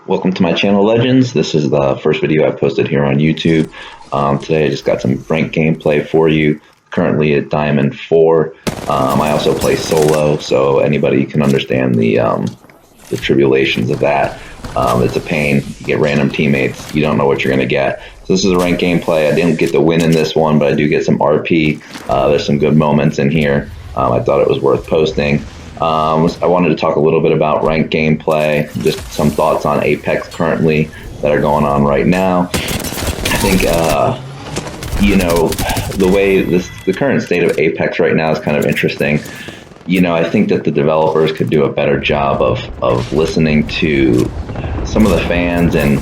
Welcome to my channel, Legends. This is the first video I posted here on YouTube. Today I just got some ranked gameplay for you. Currently at Diamond 4. I also play solo, so anybody can understand the tribulations of that. It's a pain. You get random teammates. You don't know what you're going to get. So this is a ranked gameplay. I didn't get the win in this one, but I do get some RP. There's some good moments in here. I thought it was worth posting. I wanted to talk a little bit about ranked gameplay, just some thoughts on Apex currently that are going on right now. I think, the current state of Apex right now is kind of interesting. I think that the developers could do a better job of listening to some of the fans and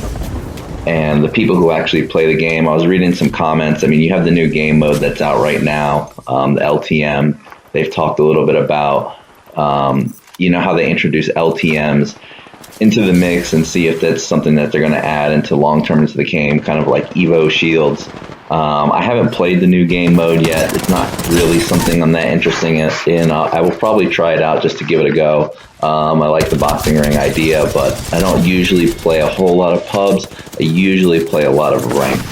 the people who actually play the game. I was reading some comments. I mean, you have the new game mode that's out right now, the LTM. They've talked a little bit about how they introduce LTMs into the mix and see if that's something that they're going to add into long-term into the game, kind of like Evo Shields. I haven't played the new game mode yet. It's not really something I'm that interested in. I will probably try it out just to give it a go. I like the boxing ring idea, but I don't usually play a whole lot of pubs. I usually play a lot of ranked.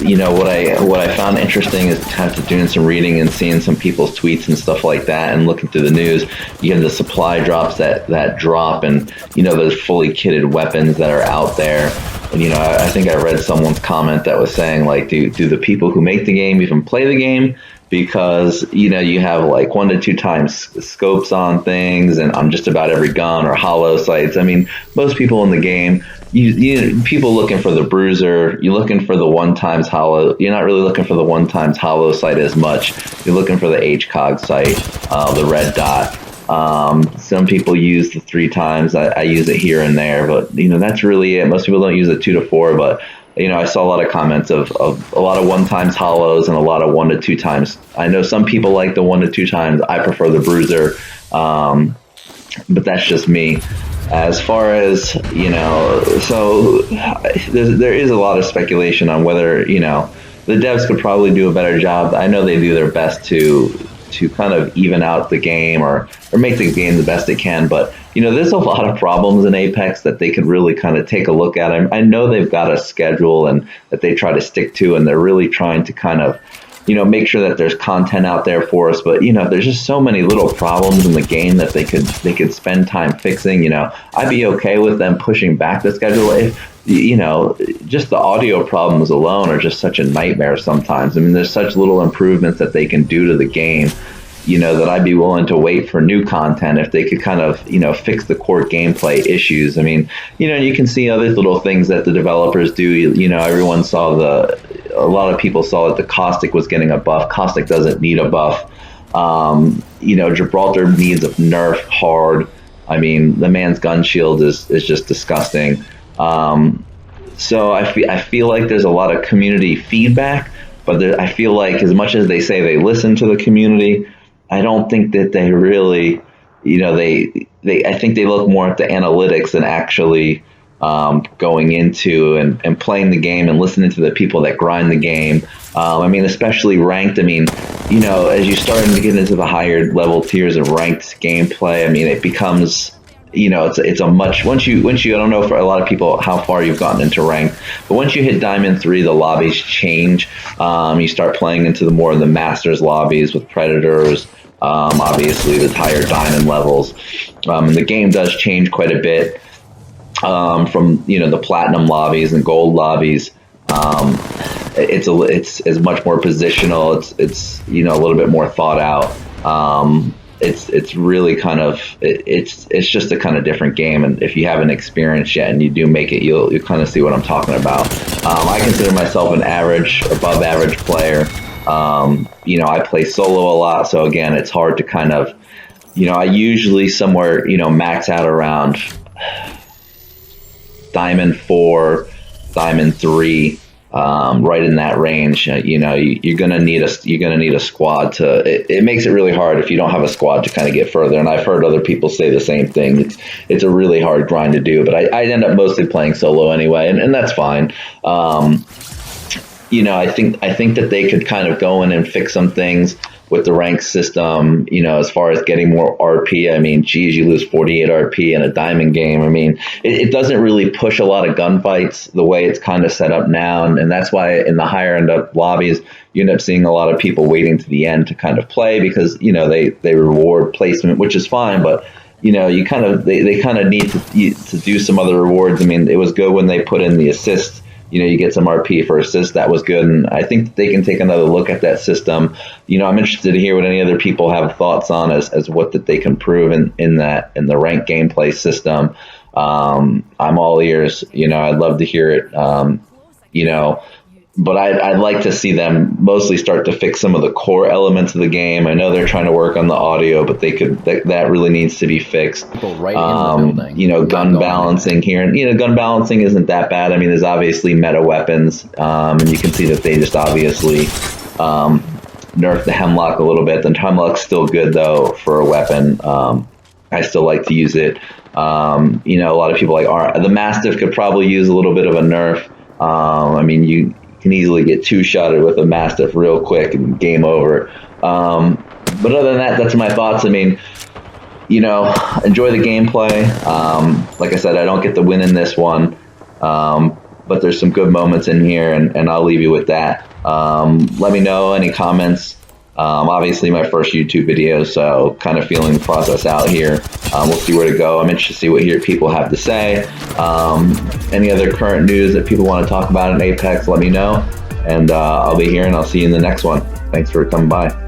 What I found interesting is kind of doing some reading and seeing some people's tweets and stuff like that and looking through the news. You have the supply drops that drop and, those fully kitted weapons that are out there. And, I think I read someone's comment that was saying, like, do the people who make the game even play the game? Because, you have like 1 to 2 times scopes on things and on just about every gun or hollow sights. I mean, most people in the game, people looking for the bruiser, you're looking for the 1 times hollow. You're not really looking for the 1 times hollow sight as much. You're looking for the HCOG sight, the red dot. Some people use the 3 times. I use it here and there, but that's really it. Most people don't use it 2 to 4, but I saw a lot of comments of a lot of 1 times hollows and a lot of 1 to 2 times. I know some people like the 1 to 2 times. I prefer the bruiser, but that's just me. As far as, so there is a lot of speculation on whether, the devs could probably do a better job. I know they do their best to kind of even out the game or make the game the best it can. But, there's a lot of problems in Apex that they could really kind of take a look at. I know they've got a schedule and that they try to stick to, and they're really trying to kind of, make sure that there's content out there for us. But, there's just so many little problems in the game that they could spend time fixing. I'd be okay with them pushing back the schedule if, just the audio problems alone are just such a nightmare sometimes. I mean, there's such little improvements that they can do to the game, that I'd be willing to wait for new content if they could kind of, fix the core gameplay issues. I mean, you can see other little things that the developers do. Everyone saw a lot of people saw that the Caustic was getting a buff. Caustic doesn't need a buff. Gibraltar needs a nerf hard. I mean, the man's gun shield is just disgusting. So I feel like there's a lot of community feedback, but I feel like as much as they say they listen to the community, I don't think that they really, I think they look more at the analytics than actually going into and playing the game and listening to the people that grind the game. I mean, especially ranked. I mean, as you start to get into the higher level tiers of ranked gameplay, I mean, it becomes, it's a much, once you, I don't know for a lot of people how far you've gotten into ranked, but once you hit Diamond 3, the lobbies change. You start playing into the more of the Masters lobbies with Predators, obviously the higher Diamond levels. And the game does change quite a bit from, the Platinum lobbies and Gold lobbies. It's much more positional. It's a little bit more thought out. It's really kind of it's just a kind of different game, and if you haven't experienced yet and you do make it, you'll kind of see what I'm talking about. I consider myself an above average player. I play solo a lot, so again, it's hard to kind of, I usually somewhere max out around Diamond 4, Diamond 3. Right in that range. You're gonna need a squad to. It makes it really hard if you don't have a squad to kind of get further. And I've heard other people say the same thing. It's a really hard grind to do. But I end up mostly playing solo anyway, and that's fine. I think that they could kind of go in and fix some things. with the rank system, as far as getting more RP. I mean, geez, you lose 48 RP in a diamond game. I mean, it doesn't really push a lot of gunfights the way it's kind of set up now. And that's why in the higher end of lobbies, you end up seeing a lot of people waiting to the end to kind of play because, they reward placement, which is fine. But, you kind of, they kind of need to do some other rewards. I mean, it was good when they put in the assists. You get some RP for assist. That was good. And I think they can take another look at that system. I'm interested to hear what any other people have thoughts on as what that they can prove in the ranked gameplay system. I'm all ears. I'd love to hear it. But I'd like to see them mostly start to fix some of the core elements of the game. I know they're trying to work on the audio, but that really needs to be fixed. Right in the building. Gun balancing here, and gun balancing isn't that bad. I mean, there's obviously meta weapons, and you can see that they just obviously nerfed the Hemlock a little bit. The Hemlock's still good though for a weapon. I still like to use it. A lot of people the Mastiff could probably use a little bit of a nerf. I mean, you can easily get two-shotted with a Mastiff real quick and game over. But other than that, that's my thoughts. I mean, enjoy the gameplay. Like I said, I don't get the win in this one, but there's some good moments in here, and I'll leave you with that. Let me know any comments. Obviously, my first YouTube video, so kind of feeling the process out here. We'll see where to go. I'm interested to see what people have to say. Any other current news that people want to talk about in Apex, let me know. And I'll be here, and I'll see you in the next one. Thanks for coming by.